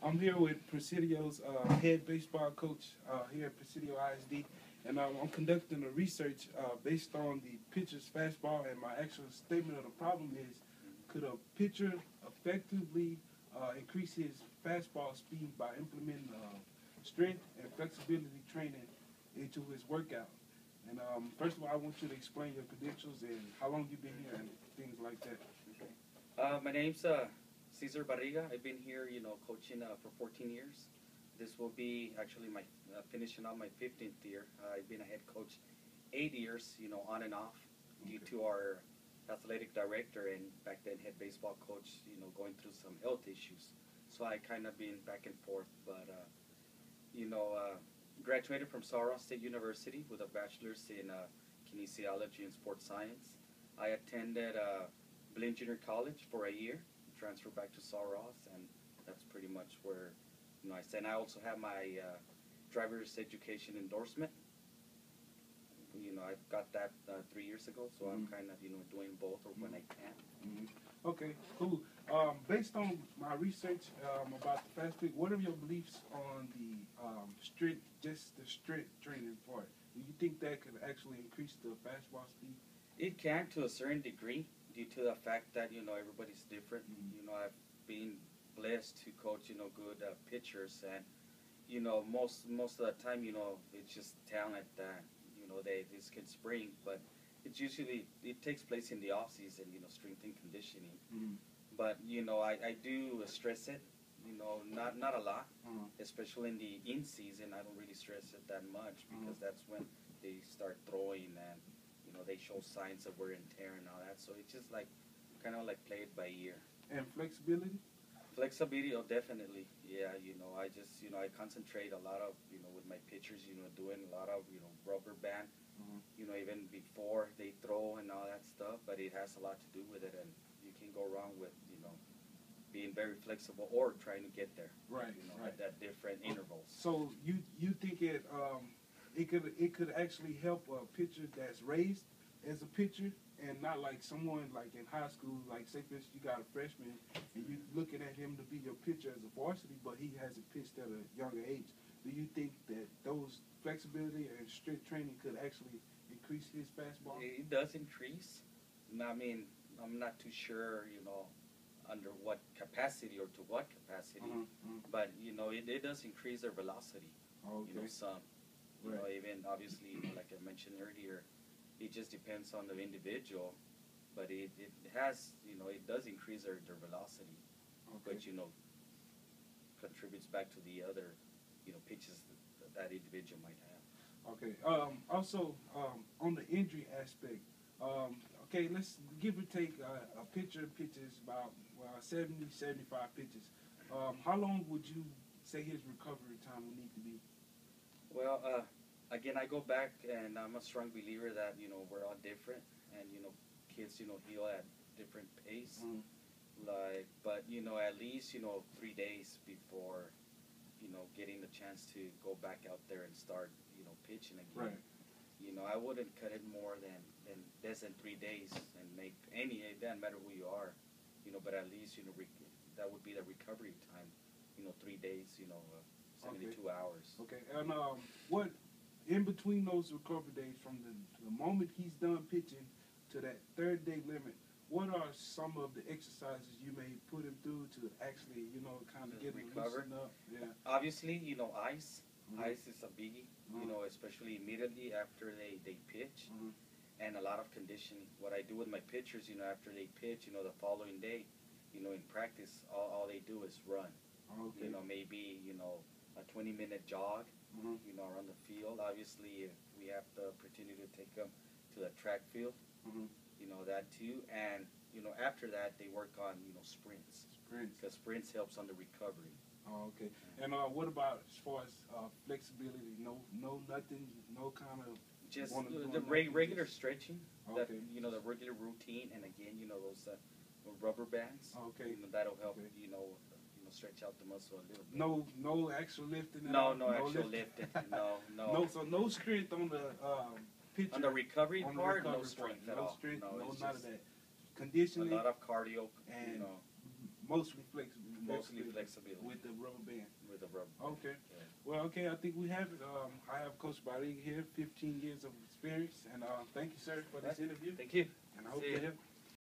I'm here with Presidio's head baseball coach here at Presidio ISD, and I'm conducting a research based on the pitcher's fastball. And my actual statement of the problem is, could a pitcher effectively increase his fastball speed by implementing strength and flexibility training into his workout? And first of all, I want you to explain your credentials and how long you've been here and things like that. My name's Cesar Barriga. I've been here, coaching for 14 years. This will be actually my finishing on my 15th year. I've been a head coach 8 years, on and off, due to our athletic director and back then head baseball coach, going through some health issues. So I kind of been back and forth, but graduated from Saral State University with a bachelor's in kinesiology and sports science. I attended Blinn Junior College for a year, transferred back to Saral, and that's pretty much where I stand. I also have my driver's education endorsement. I've got that 3 years ago, so I'm kind of doing both or when I can. Okay, cool. Based on my research about the fast pitch, what are your beliefs on the strength training part? Do you think that could actually increase the fastball speed? It can to a certain degree, due to the fact that everybody's different. I've been blessed to coach good pitchers, and most of the time it's just talent that these kids bring, but it takes place in the off season, strength and conditioning. But I do stress it, not a lot, especially in the in season. I don't really stress it that much because that's when they start throwing and they show signs of wear and tear and all that. So it's just kind of like play it by ear. And flexibility? Flexibility, oh, definitely. Yeah, I just, I concentrate a lot of, with my pitchers, doing a lot of, rubber band, even before they throw and all that stuff. But it has a lot to do with it, and you can go wrong with, being very flexible or trying to get there. Right, right. At different intervals. So you think it could actually help a pitcher that's raised as a pitcher, and not like someone like in high school, like say for instance you got a freshman and you're looking at him to be your pitcher as a varsity, but he hasn't pitched at a younger age. Do you think that those flexibility and strict training could actually increase his fastball? It does increase. I mean, I'm not too sure, under what capacity or to what capacity, but it does increase their velocity. Okay. Some. Right. Even obviously, like I mentioned earlier, it just depends on the individual, but it has, it does increase their velocity, Okay. which, contributes back to the other, pitches that individual might have. Okay. Also, on the injury aspect, okay, let's give or take a pitcher pitches about 70, 75 pitches. How long would you say his recovery time would need to be? Well, again, I go back, and I'm a strong believer that, we're all different, and, kids, heal at different pace. But, at least, 3 days before, getting the chance to go back out there and start, pitching again. Right. I wouldn't cut it more than less than 3 days and make it doesn't matter who you are, but at least, that would be the recovery time, 3 days, 72 hours. Okay, and what, in between those recovery days, from the moment he's done pitching to that third day limit, what are some of the exercises you may put him through to actually, kind of get him loosened up? Yeah. Obviously, ice. Ice is a biggie, especially immediately after they pitch, and a lot of conditioning. What I do with my pitchers, after they pitch, the following day, in practice, all they do is run. Okay. Maybe, a 20-minute jog, around the field. Obviously, if we have the opportunity to take them to the track field, that too. And, after that, they work on, sprints. Because sprints helps on the recovery. Oh, okay. And what about as far as flexibility? No nothing, no kind of... Just the regular stretching, okay. The regular routine, and again, those rubber bands. Okay. That'll help, okay. Stretch out the muscle a little bit. No actual lifting? No actual lifting. No. So no strength on the pitcher? On the recovery part, no part. strength at no all. Strength, No, no it's none just of that. Conditioning. A lot of cardio. And mostly flexible. mostly flexibility with the rubber band. with the rubber. Okay. Yeah. Well, okay, I think we have it. I have Coach Barriga here, 15 years of experience, and thank you, sir, for this interview. Thank you. And I hope See to you. help.